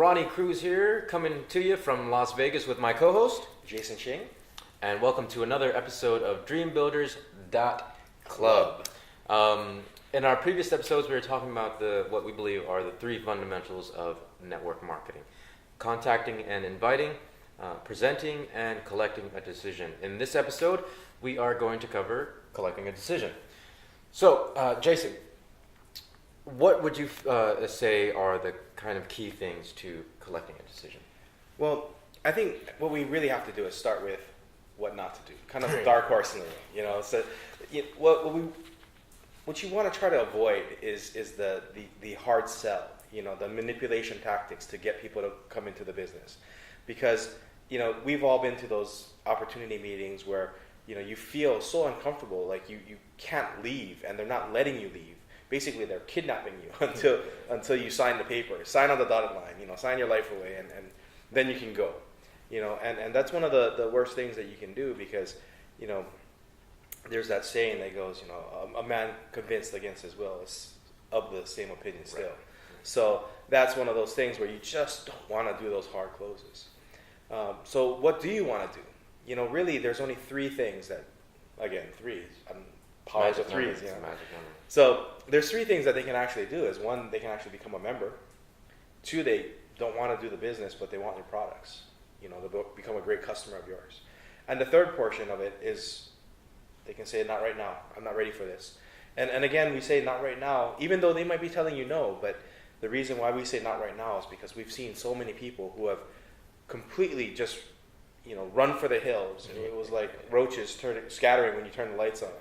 Ronnie Cruz here, coming to you from Las Vegas with my co-host, Jason Ching. and welcome to another episode of DreamBuilders.club. In our previous episodes, we were talking about what we believe are the three fundamentals of network marketing: contacting and inviting, presenting, and collecting a decision. In this episode, we are going to cover collecting a decision. So, Jason, what would you say are the kind of key things to collecting a decision? Well, I think what we really have to do is start with what not to do. Kind of a dark horse in the ring, So, what you want to try to avoid is the hard sell, the manipulation tactics to get people to come into the business, because we've all been to those opportunity meetings where you feel so uncomfortable, like you can't leave, and they're not letting you leave. Basically, they're kidnapping you until you sign the paper, sign on the dotted line, sign your life away, and then you can go, and that's one of the worst things that you can do, because there's that saying that goes, a man convinced against his will is of the same opinion still. Right. So that's one of those things where you just don't want to do those hard closes. So what do you want to do? Really, there's only three things that, again, powers of threes. Magic number. So there's three things that they can actually do. Is one, they can actually become a member. Two, they don't want to do the business, but they want your products. They'll become a great customer of yours. And the third portion of it is they can say, not right now. I'm not ready for this. And again, we say not right now, even though they might be telling you no. But the reason why we say not right now is because we've seen so many people who have completely just run for the hills. It was like roaches scattering when you turn the lights on.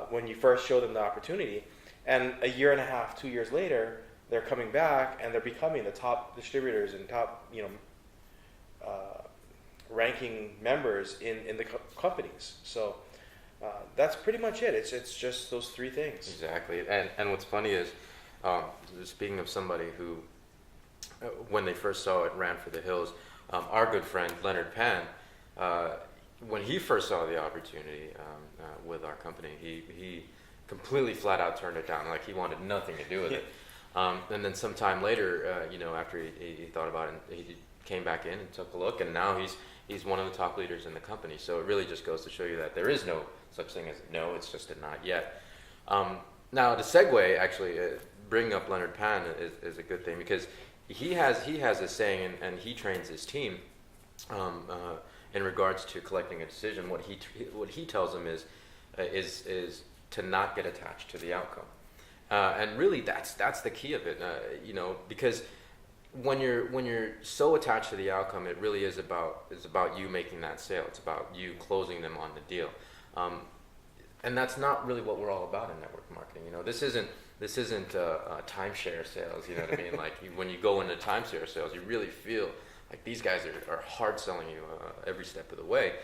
When you first show them the opportunity, and a year and a half, 2 years later, they're coming back and they're becoming the top distributors and top, ranking members in the companies. So that's pretty much it. It's just those three things. Exactly. And what's funny is, speaking of somebody who, when they first saw it, ran for the hills, our good friend Leonard Pan, when he first saw the opportunity with our company, he completely flat out turned it down. Like, he wanted nothing to do with it. And then sometime later, after he thought about it, he came back in and took a look, and now he's one of the top leaders in the company. So it really just goes to show you that there is no such thing as no, it's just a not yet. Now, to segue, actually, bringing up Leonard Pan is a good thing, because he has a saying, and he trains his team in regards to collecting a decision. What he tells them is to not get attached to the outcome, and really that's the key of it. Because when you're so attached to the outcome, it really is about you making that sale. It's about you closing them on the deal, and that's not really what we're all about in network marketing. This isn't timeshare sales. You know what I mean? Like, when you go into timeshare sales, you really feel like these guys are hard selling you every step of the way.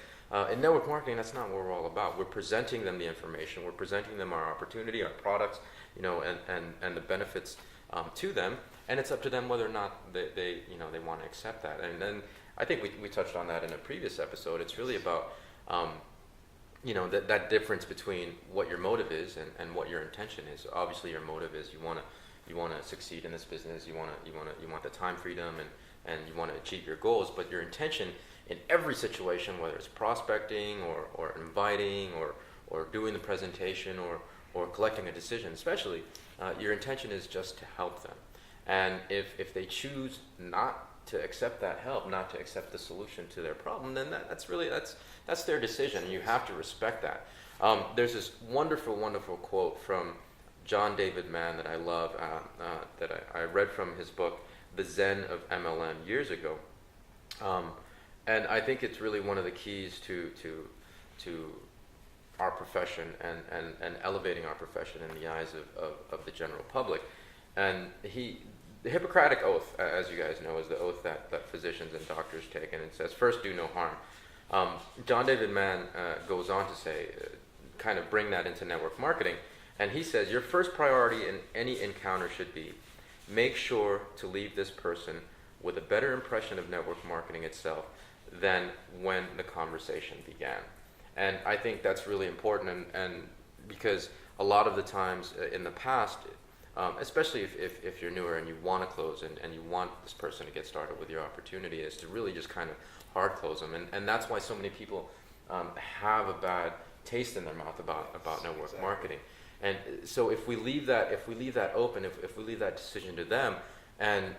In network marketing, that's not what we're all about. We're presenting them the information. We're presenting them our opportunity, our products, and the benefits to them. And it's up to them whether or not they want to accept that. And then I think we touched on that in a previous episode. It's really about that difference between what your motive is and what your intention is. Obviously, your motive is you want to succeed in this business. You want the time freedom and you want to achieve your goals. But your intention in every situation, whether it's prospecting or inviting or doing the presentation or collecting a decision, especially, your intention is just to help them. And if they choose not to accept that help, not to accept the solution to their problem, then that's their decision, and you have to respect that. There's this wonderful, wonderful quote from John David Mann that I love, that I read from his book, The Zen of MLM, years ago. And I think it's really one of the keys to our profession and elevating our profession in the eyes of the general public. And the Hippocratic Oath, as you guys know, is the oath that physicians and doctors take, and it says, first, do no harm. John David Mann goes on to say, kind of bring that into network marketing, and he says, your first priority in any encounter should be, make sure to leave this person with a better impression of network marketing itself than when the conversation began. And I think that's really important, and because a lot of the times in the past, especially if you're newer and you want to close and you want this person to get started with your opportunity, is to really just kind of hard close them. And that's why so many people have a bad taste in their mouth about network marketing. And so if we leave that open, if we leave that decision to them, and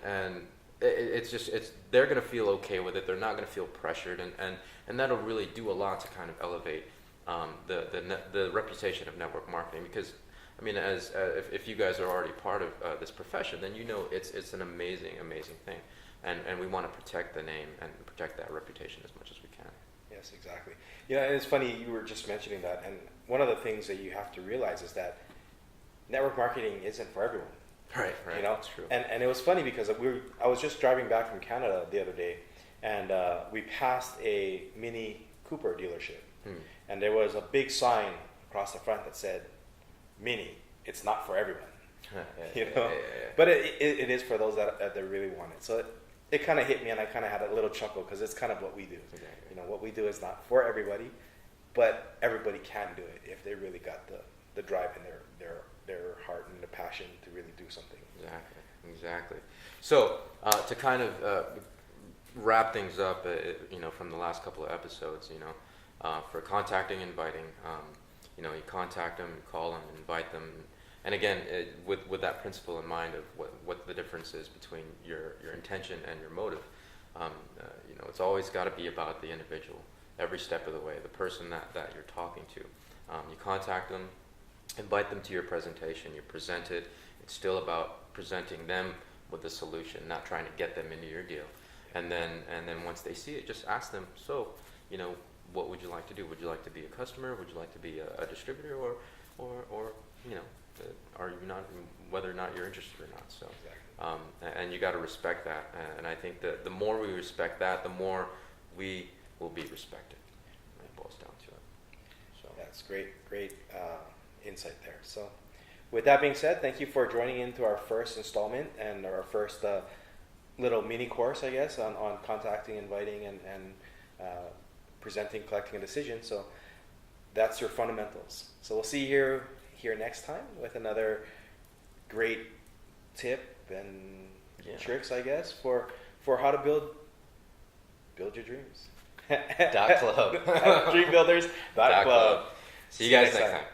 they're going to feel okay with it. They're not going to feel pressured, and that'll really do a lot to kind of elevate the reputation of network marketing. Because I mean, if you guys are already part of this profession, then you know it's an amazing thing, and we want to protect the name and protect that reputation as much as we can. Yes, exactly. Yeah, and it's funny you were just mentioning that, and one of the things that you have to realize is that network marketing isn't for everyone. Right. You know, that's true. And it was funny because I was just driving back from Canada the other day, and we passed a Mini Cooper dealership, and there was a big sign across the front that said, "Mini, it's not for everyone." You know, but it is for those that really want it. So it kind of hit me, and I kind of had a little chuckle because it's kind of what we do. Exactly. You know, what we do is not for everybody, but everybody can do it if they really got the drive in their heart and the passion to really do something. Exactly. So to kind of wrap things up, from the last couple of episodes, for contacting, inviting, you contact them, you call them, invite them, and again, with that principle in mind of what the difference is between your intention and your motive. It's always got to be about the individual every step of the way, the person that you're talking to. You contact them, invite them to your presentation, you present it. It's still about presenting them with the solution, not trying to get them into your deal. And then once they see it, just ask them, so, what would you like to do? Would you like to be a customer? Would you like to be a distributor? Or are you not, whether or not you're interested or not. So, and you got to respect that. And I think that the more we respect that, the more we will be respected. It boils down to it. So that's great insight there. So, with that being said, thank you for joining into our first installment and our first little mini course, I guess, on contacting, inviting, and presenting, collecting a decision. So that's your fundamentals. So we'll see you here next time with another great tip and tricks, I guess, for how to build your dreams. .club. Dreambuilders.club. See you guys next time.